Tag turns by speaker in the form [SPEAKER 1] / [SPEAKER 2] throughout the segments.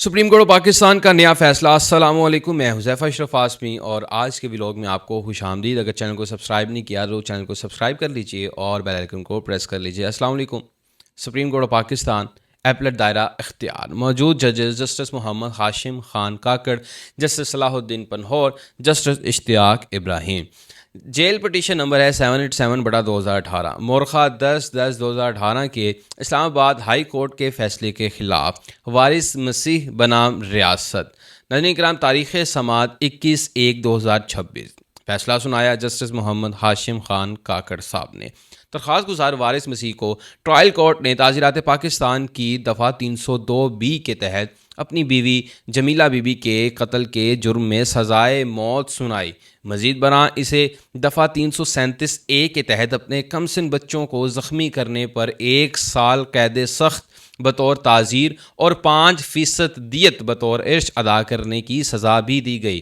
[SPEAKER 1] Supreme court of Pakistan کا نیا فیصلہ۔ السلام علیکم، میں حذیفہ اشرف آسمی اور آج کے ولاگ میں آپ کو خوش آمدید۔ اگر چینل کو سبسکرائب نہیں کیا تو چینل کو سبسکرائب کر لیجئے اور بیل آئیکن کو پریس کر لیجئے۔ السلام علیکم۔ Supreme court of Pakistan applet دائرہ اختیار۔ موجود ججز جسٹس محمد ہاشم خان کاکڑ، جسٹس صلاح الدین پنہور، جسٹس اشتیاق ابراہیم۔ جیل پٹیشن نمبر ہے 787/2018 مورخہ 10/10/2018 کے اسلام آباد ہائی کورٹ کے فیصلے کے خلاف وارث مسیح بنام ریاست۔ ناظرین کرام، تاریخ سماعت 21/1/2026۔ فیصلہ سنایا جسٹس محمد ہاشم خان کاکڑ صاحب نے۔ درخواست گزار وارث مسیح کو ٹرائل کورٹ نے تعزیرات پاکستان کی دفعہ 302B کے تحت اپنی بیوی جمیلہ بی بی کے قتل کے جرم میں سزائے موت سنائی۔ مزید برآں اسے دفعہ 337A کے تحت اپنے کم سن بچوں کو زخمی کرنے پر 1 سال قید سخت بطور تعزیر اور 5% دیت بطور ارث ادا کرنے کی سزا بھی دی گئی۔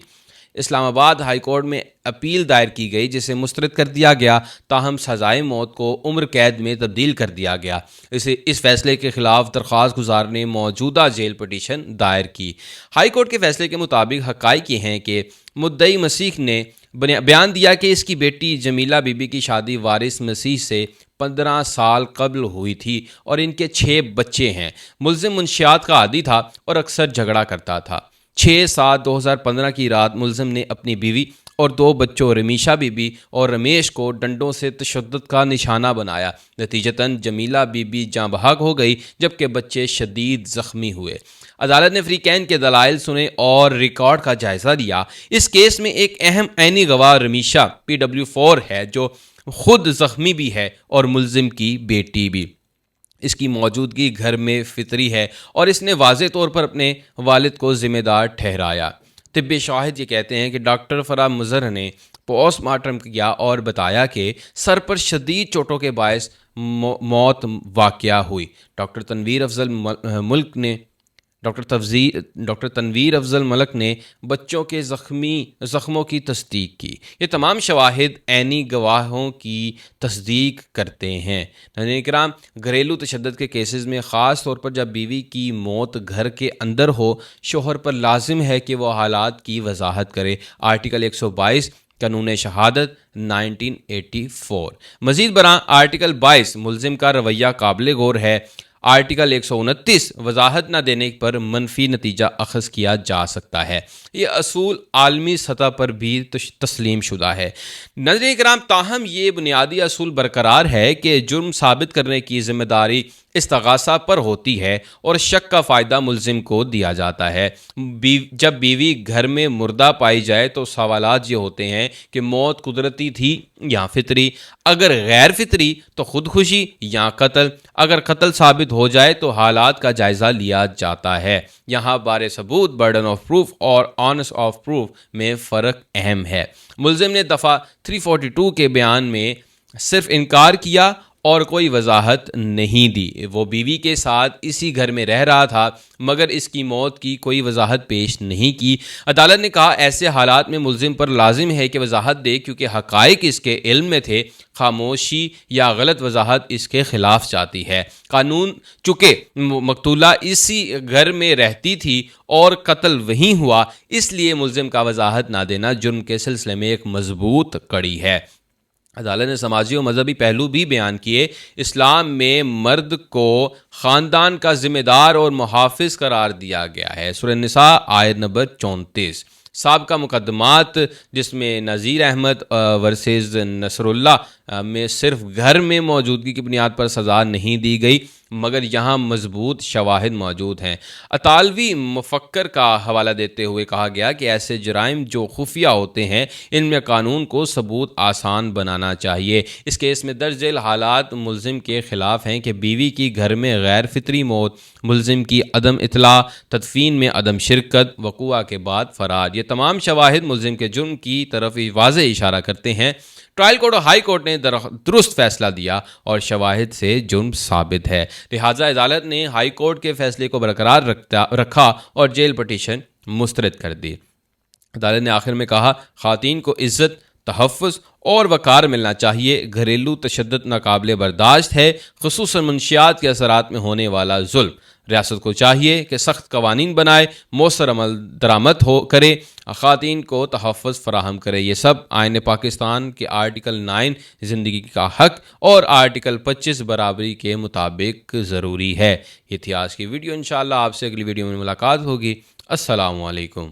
[SPEAKER 1] اسلام آباد ہائی کورٹ میں اپیل دائر کی گئی جسے مسترد کر دیا گیا، تاہم سزائے موت کو عمر قید میں تبدیل کر دیا گیا۔ اس فیصلے کے خلاف درخواست گزار نے موجودہ جیل پٹیشن دائر کی۔ ہائی کورٹ کے فیصلے کے مطابق حقائق یہ ہیں کہ مدعی مسیح نے بیان دیا کہ اس کی بیٹی جمیلہ بی بی کی شادی وارث مسیح سے 15 سال قبل ہوئی تھی اور ان کے 6 بچے ہیں۔ ملزم منشیات کا عادی تھا اور اکثر جھگڑا کرتا تھا۔ 6/7/2015 کی رات ملزم نے اپنی بیوی اور 2 بچوں رمیشہ بی بی اور رمیش کو ڈنڈوں سے تشدد کا نشانہ بنایا۔ نتیجتاً جمیلہ بی بی جاں بحق ہو گئی جبکہ بچے شدید زخمی ہوئے۔ عدالت نے فریقین کے دلائل سنے اور ریکارڈ کا جائزہ لیا۔ اس کیس میں ایک اہم عینی گواہ رمیشہ PW4 ہے جو خود زخمی بھی ہے اور ملزم کی بیٹی بھی۔ اس کی موجودگی گھر میں فطری ہے اور اس نے واضح طور پر اپنے والد کو ذمہ دار ٹھہرایا۔ طبی شواہد یہ کہتے ہیں کہ ڈاکٹر فرا مظہر نے پوسٹ مارٹم کیا اور بتایا کہ سر پر شدید چوٹوں کے باعث موت واقع ہوئی۔ ڈاکٹر تنویر افضل ملک نے بچوں کے زخموں کی تصدیق کی۔ یہ تمام شواہد عینی گواہوں کی تصدیق کرتے ہیں۔ ناظرین کرام، گھریلو تشدد کے کیسز میں خاص طور پر جب بیوی کی موت گھر کے اندر ہو، شوہر پر لازم ہے کہ وہ حالات کی وضاحت کرے۔ آرٹیکل 122 قانون شہادت 1984۔ مزید برآں آرٹیکل 22 ملزم کا رویہ قابل غور ہے۔ آرٹیکل 129 وضاحت نہ دینے پر منفی نتیجہ اخذ کیا جا سکتا ہے۔ یہ اصول عالمی سطح پر بھی تسلیم شدہ ہے۔ ناظرین کرام، تاہم یہ بنیادی اصول برقرار ہے کہ جرم ثابت کرنے کی ذمہ داری استغاثہ پر ہوتی ہے اور شک کا فائدہ ملزم کو دیا جاتا ہے۔ جب بیوی گھر میں مردہ پائی جائے تو سوالات یہ ہوتے ہیں کہ موت قدرتی تھی یا فطری، اگر غیر فطری تو خودکشی یا قتل، اگر قتل ثابت ہو جائے تو حالات کا جائزہ لیا جاتا ہے۔ یہاں بار ثبوت، برڈن آف پروف اور آنس آف پروف میں فرق اہم ہے۔ ملزم نے دفعہ 342 کے بیان میں صرف انکار کیا اور کوئی وضاحت نہیں دی۔ وہ بیوی کے ساتھ اسی گھر میں رہ رہا تھا مگر اس کی موت کی کوئی وضاحت پیش نہیں کی۔ عدالت نے کہا ایسے حالات میں ملزم پر لازم ہے کہ وضاحت دے کیونکہ حقائق اس کے علم میں تھے۔ خاموشی یا غلط وضاحت اس کے خلاف جاتی ہے۔ قانون چونکہ مقتولہ اسی گھر میں رہتی تھی اور قتل وہیں ہوا، اس لیے ملزم کا وضاحت نہ دینا جرم کے سلسلے میں ایک مضبوط کڑی ہے۔ عدالت نے سماجی و مذہبی پہلو بھی بیان کیے۔ اسلام میں مرد کو خاندان کا ذمہ دار اور محافظ قرار دیا گیا ہے۔ سورہ نساء آیت نمبر 34۔ سابقہ مقدمات جس میں نذیر احمد ورسز نصر اللہ میں صرف گھر میں موجودگی کی بنیاد پر سزا نہیں دی گئی مگر یہاں مضبوط شواہد موجود ہیں۔ اطالوی مفکر کا حوالہ دیتے ہوئے کہا گیا کہ ایسے جرائم جو خفیہ ہوتے ہیں ان میں قانون کو ثبوت آسان بنانا چاہیے۔ اس کیس میں درج ذیل حالات ملزم کے خلاف ہیں کہ بیوی کی گھر میں غیر فطری موت، ملزم کی عدم اطلاع، تدفین میں عدم شرکت، وقوع کے بعد فرار۔ یہ تمام شواہد ملزم کے جرم کی طرف واضح اشارہ کرتے ہیں۔ ٹرائل کورٹ اور ہائی کورٹ نے درست فیصلہ دیا اور شواہد سے جرم ثابت ہے، لہٰذا عدالت نے ہائی کورٹ کے فیصلے کو برقرار رکھا اور جیل پٹیشن مسترد کر دی۔ عدالت نے آخر میں کہا خواتین کو عزت، تحفظ اور وقار ملنا چاہیے۔ گھریلو تشدد ناقابل برداشت ہے، خصوصاً منشیات کے اثرات میں ہونے والا ظلم۔ ریاست کو چاہیے کہ سخت قوانین بنائے، مؤثر عمل درآمد کرے، خواتین کو تحفظ فراہم کرے۔ یہ سب آئین پاکستان کے آرٹیکل 9 زندگی کا حق اور آرٹیکل 25 برابری کے مطابق ضروری ہے۔ یہ تھی آج کی ویڈیو، انشاءاللہ آپ سے اگلی ویڈیو میں ملاقات ہوگی۔ السلام علیکم۔